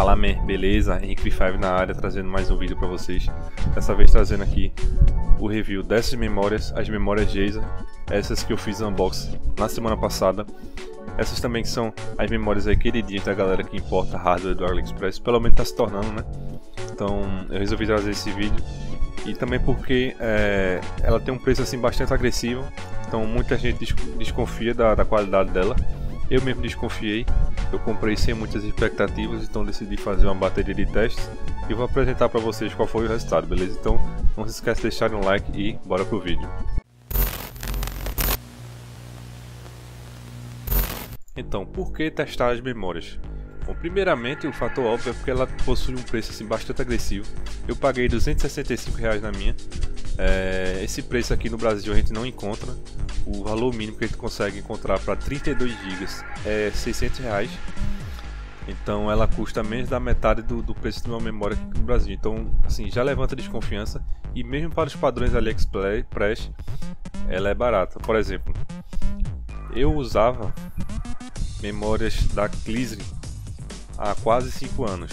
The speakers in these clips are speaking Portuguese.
Fala, beleza? Henrique V5 na área, trazendo mais um vídeo para vocês. Dessa vez trazendo aqui o review dessas memórias, as memórias Jazer, essas que eu fiz unboxing na semana passada. Essas também que são as memórias aí queridinhas da galera que importa hardware do AliExpress, pelo menos tá se tornando, né? Então eu resolvi trazer esse vídeo. E também porque ela tem um preço assim bastante agressivo, então muita gente desconfia da qualidade dela. Eu mesmo desconfiei, eu comprei sem muitas expectativas, então decidi fazer uma bateria de testes e vou apresentar para vocês qual foi o resultado, beleza? Então não se esqueça de deixar um like e bora pro vídeo. Então, por que testar as memórias? Bom, primeiramente o fator óbvio é porque ela possui um preço assim bastante agressivo. Eu paguei R$265 na minha. Esse preço aqui no Brasil a gente não encontra. O valor mínimo que a gente consegue encontrar para 32 GB é R$600. Então ela custa menos da metade do preço de uma memória aqui no Brasil. Então assim, já levanta desconfiança. E mesmo para os padrões AliExpress, ela é barata. Por exemplo, eu usava memórias da Clisry há quase 5 anos.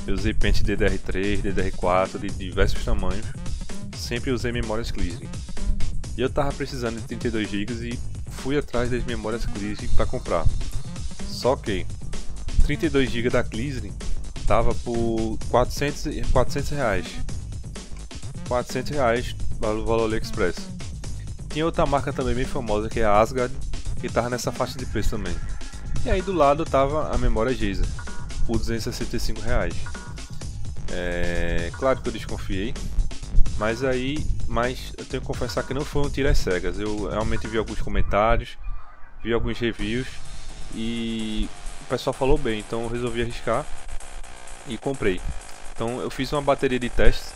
Eu usei pente DDR3, DDR4 de diversos tamanhos. Sempre usei memórias Clisry. E eu tava precisando de 32 GB e fui atrás das memórias Clisry para comprar. Só que 32 GB da Clisry tava por R$400. R$400 valor AliExpress. Tinha outra marca também bem famosa que é a Asgard, que tava nessa faixa de preço também. E aí do lado tava a memória Jazer por R$265. Claro que eu desconfiei, mas eu tenho que confessar que não foi um tiro às cegas. Eu realmente vi alguns comentários, vi alguns reviews e o pessoal falou bem, então eu resolvi arriscar e comprei. Então eu fiz uma bateria de testes,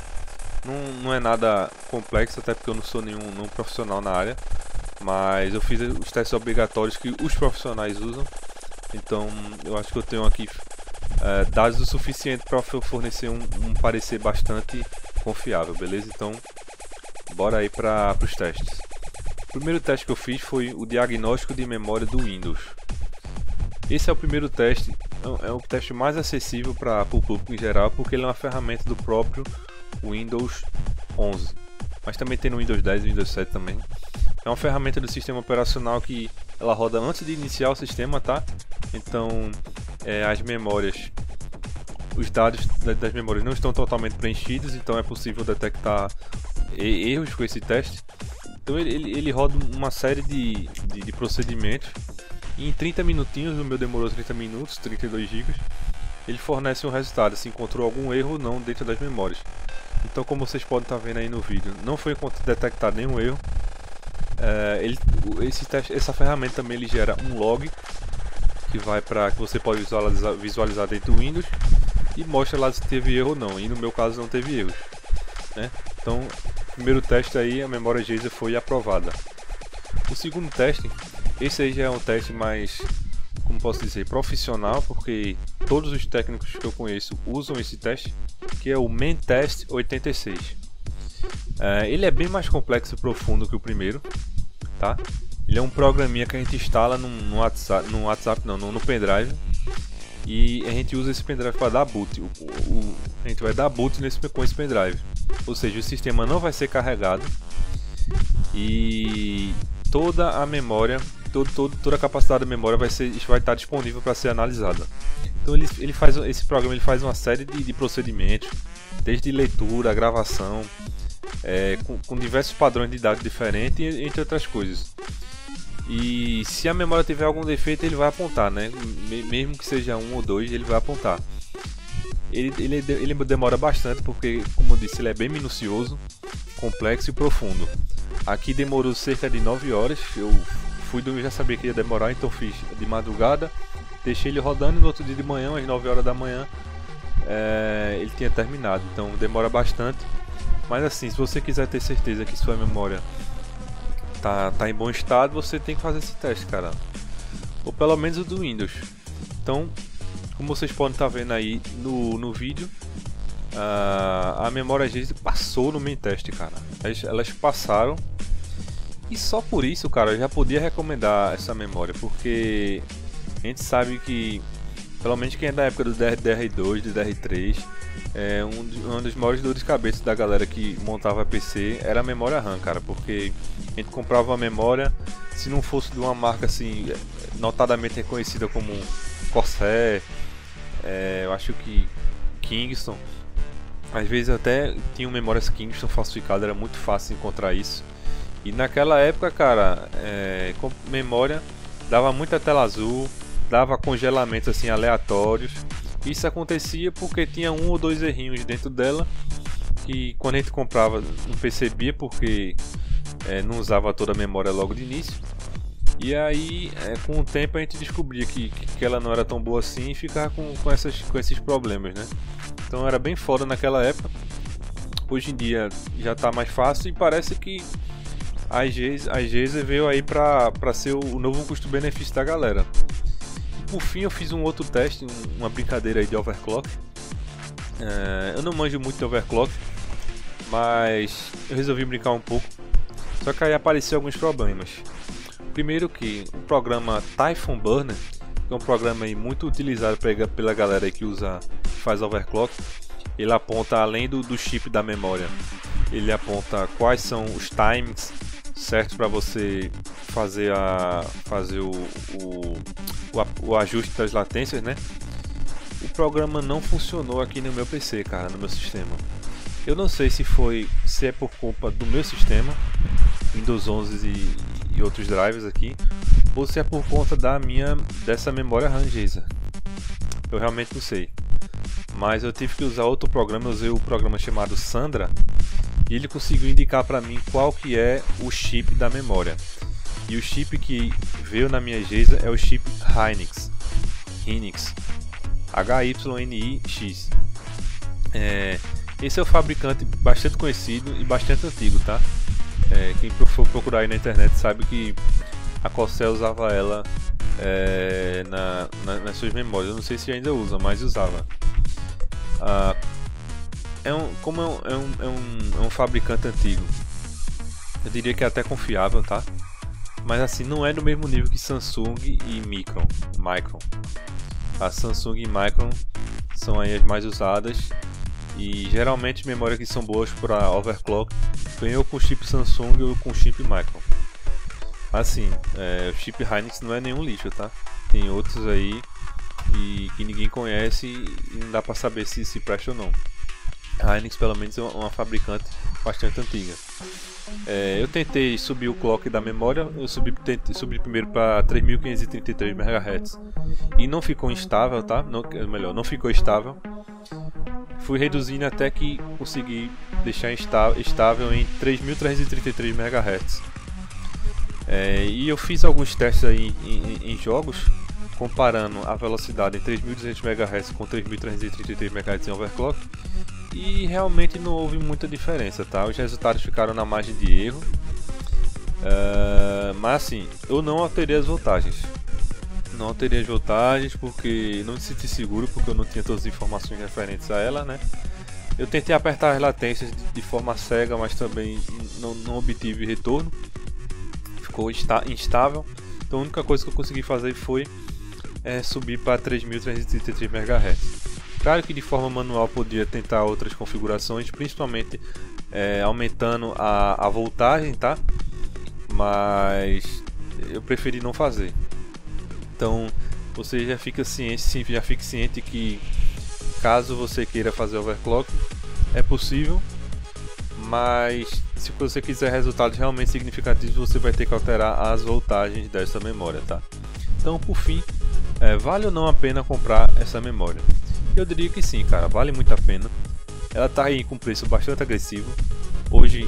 não é nada complexo, até porque eu não sou nenhum profissional na área, mas eu fiz os testes obrigatórios que os profissionais usam. Então eu acho que eu tenho aqui dados o suficiente para fornecer um parecer bastante confiável, beleza? Então bora aí para os testes. O primeiro teste que eu fiz foi o diagnóstico de memória do Windows. Esse é o primeiro teste, é o teste mais acessível para o público em geral, porque ele é uma ferramenta do próprio Windows 11, mas também tem no Windows 10 e Windows 7 também. É uma ferramenta do sistema operacional que ela roda antes de iniciar o sistema, tá? Então as memórias, os dados das memórias não estão totalmente preenchidos, então é possível detectar erros com esse teste. Então ele roda uma série de procedimentos e em 30 minutinhos, o meu demorou 30 minutos, 32 GB, ele fornece um resultado se encontrou algum erro ou não dentro das memórias. Então, como vocês podem estar vendo aí no vídeo, não foi detectado nenhum erro. Essa ferramenta também ele gera um log que você pode visualizar dentro do Windows e mostra lá se teve erro ou não, e no meu caso não teve erros, né? Então o primeiro teste aí, a memória Jazer foi aprovada. O segundo teste, esse aí já é um teste mais, como posso dizer, profissional, porque todos os técnicos que eu conheço usam esse teste, que é o Mentest 86. Ele é bem mais complexo e profundo que o primeiro, tá? Ele é um programinha que a gente instala no pendrive, e a gente usa esse pendrive para dar boot. A gente vai dar boot com esse pendrive, ou seja, o sistema não vai ser carregado e toda a memória, toda a capacidade da memória vai estar disponível para ser analisada. Então esse programa ele faz uma série de procedimentos, desde leitura, gravação, com diversos padrões de dados diferentes, entre outras coisas. E se a memória tiver algum defeito, ele vai apontar, né? Mesmo que seja um ou dois, ele vai apontar. Ele demora bastante porque, como eu disse, ele é bem minucioso, complexo e profundo. Aqui demorou cerca de 9 horas. Eu fui dormir, já sabia que ia demorar, então fiz de madrugada, deixei ele rodando e no outro dia de manhã, às 9 horas da manhã, ele tinha terminado. Então demora bastante. Mas assim, se você quiser ter certeza que sua memória tá em bom estado, você tem que fazer esse teste, cara. Ou pelo menos o do Windows. Então, como vocês podem estar vendo aí no vídeo, a memória Jazer passou no Mentest, cara. Elas passaram. E só por isso, cara, eu já podia recomendar essa memória, porque a gente sabe que Pelo menos quem é da época do DDR2, do DDR3, uma das maiores dores de cabeça da galera que montava PC era a memória RAM, cara, porque a gente comprava uma memória, se não fosse de uma marca assim, notadamente reconhecida como Corsair, eu acho que Kingston, às vezes até tinham memórias Kingston falsificadas, era muito fácil encontrar isso. E naquela época, cara, com memória dava muita tela azul, dava congelamentos assim aleatórios. Isso acontecia porque tinha um ou dois errinhos dentro dela e quando a gente comprava não percebia porque não usava toda a memória logo de início. E aí com o tempo a gente descobria que ela não era tão boa assim e ficava com esses problemas, né? Então era bem foda naquela época. Hoje em dia já está mais fácil e parece que a Acer veio aí para ser o novo custo-benefício da galera. Por fim eu fiz um outro teste, uma brincadeira aí de overclock. Eu não manjo muito de overclock, mas eu resolvi brincar um pouco. Só que aí apareceu alguns problemas. Primeiro que o programa Typhoon Burner, que é um programa aí muito utilizado pela galera aí que faz overclock, ele aponta além do chip da memória, ele aponta quais são os timings certos para você fazer o ajuste das latências, né? O programa não funcionou aqui no meu PC, cara, no meu sistema. Eu não sei se é por culpa do meu sistema, Windows 11 e outros drivers aqui, ou se é por conta dessa memória RAM Acer. Eu realmente não sei. Mas eu tive que usar outro programa, eu usei o programa chamado Sandra, e ele conseguiu indicar para mim qual que é o chip da memória. E o chip que veio na minha Acer é o chip Hynix, HYNIX. Esse é um fabricante bastante conhecido e bastante antigo, tá? Quem for procurar aí na internet sabe que a Corsair usava ela nas suas memórias. Eu não sei se ainda usa, mas usava. É um fabricante antigo, eu diria que é até confiável, tá? Mas assim, não é do mesmo nível que Samsung e Micron. A Samsung e Micron são aí as mais usadas. E geralmente memórias que são boas para overclock vem ou com chip Samsung ou com chip Micron. Assim, o chip Hynix não é nenhum lixo, tá? Tem outros aí que ninguém conhece e não dá para saber se presta ou não. A Hynix pelo menos é uma fabricante bastante antiga. Eu tentei subir o clock da memória, tentei subir primeiro para 3533 MHz e não ficou instável, tá? Não ficou estável. Fui reduzindo até que consegui deixar estável em 3333 MHz. E eu fiz alguns testes aí em jogos, comparando a velocidade em 3200 MHz com 3333 MHz em overclock, e realmente não houve muita diferença, tá? Os resultados ficaram na margem de erro, mas assim, eu não alterei as voltagens. Não alterei as voltagens porque não me senti seguro, porque eu não tinha todas as informações referentes a ela, né? Eu tentei apertar as latências de forma cega, mas também não obtive retorno. Ficou instável. Então a única coisa que eu consegui fazer foi subir para 3333 MHz. Claro que de forma manual podia tentar outras configurações, principalmente aumentando a voltagem, tá? Mas eu preferi não fazer. Então você já fique ciente que caso você queira fazer overclock é possível, mas se você quiser resultados realmente significativos você vai ter que alterar as voltagens dessa memória, tá? Então por fim, vale ou não a pena comprar essa memória? Eu diria que sim, cara, vale muito a pena. Ela tá aí com preço bastante agressivo. Hoje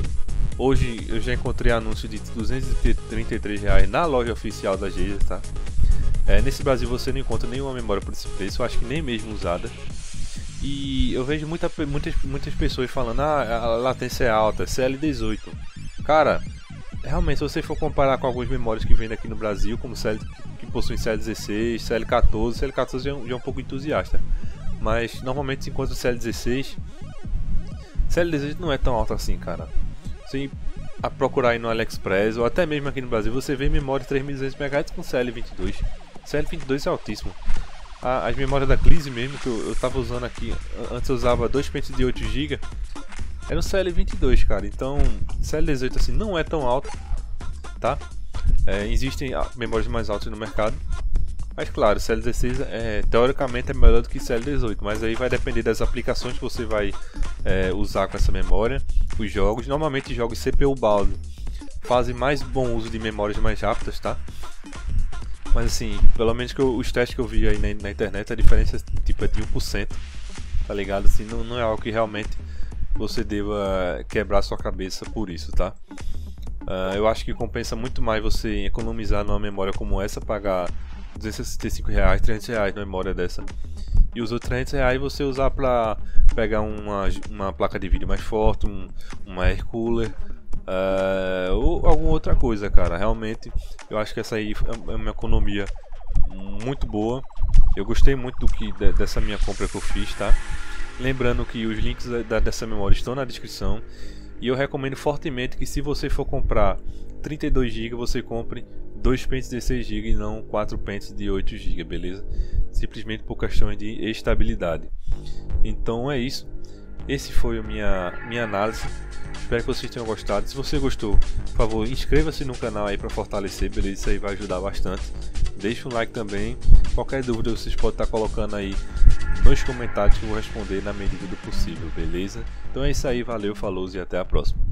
eu já encontrei anúncio de R$233 na loja oficial da Acer, tá? Nesse Brasil você não encontra nenhuma memória por esse preço, eu acho que nem mesmo usada. E eu vejo muitas pessoas falando, a latência é alta, CL18. Cara, realmente se você for comparar com algumas memórias que vendem aqui no Brasil, como que possuem CL16, CL14 já é um pouco entusiasta. Mas normalmente se encontra o CL16. CL18 não é tão alto assim, cara. Se a procurar aí no AliExpress ou até mesmo aqui no Brasil, você vê memória 3200 MHz com CL22. CL22 é altíssimo. as memórias da Cleese mesmo, que eu tava usando aqui, antes eu usava 2 pentes de 8 GB, era um CL22, cara. Então CL18 assim não é tão alto, tá? Existem memórias mais altas no mercado, mas claro, CL16 teoricamente é melhor do que CL18, mas aí vai depender das aplicações que você vai usar com essa memória. Os jogos, normalmente jogos CPU Baldo fazem mais bom uso de memórias mais rápidas, tá? Mas assim, pelo menos os testes que eu vi aí na internet, a diferença tipo, é de 1%, tá ligado? Assim, não é algo que realmente você deva quebrar sua cabeça por isso, tá? Eu acho que compensa muito mais você economizar numa memória como essa, pagar R$265, R$300 na memória dessa, e os outros R$300 você usar para pegar uma placa de vídeo mais forte, uma air cooler, ou alguma outra coisa, cara. Realmente eu acho que essa aí é uma economia muito boa. Eu gostei muito dessa minha compra que eu fiz, tá? Lembrando que os links dessa memória estão na descrição, e eu recomendo fortemente que, se você for comprar 32 GB, você compre 2 pentes de 6 GB e não 4 pentes de 8 GB, beleza? Simplesmente por questões de estabilidade. Então é isso. Esse foi a minha análise. Espero que vocês tenham gostado. Se você gostou, por favor, inscreva-se no canal aí para fortalecer, beleza? Isso aí vai ajudar bastante. Deixa um like também. Qualquer dúvida vocês podem estar colocando aí nos comentários, que eu vou responder na medida do possível, beleza? Então é isso aí, valeu, falou e até a próxima.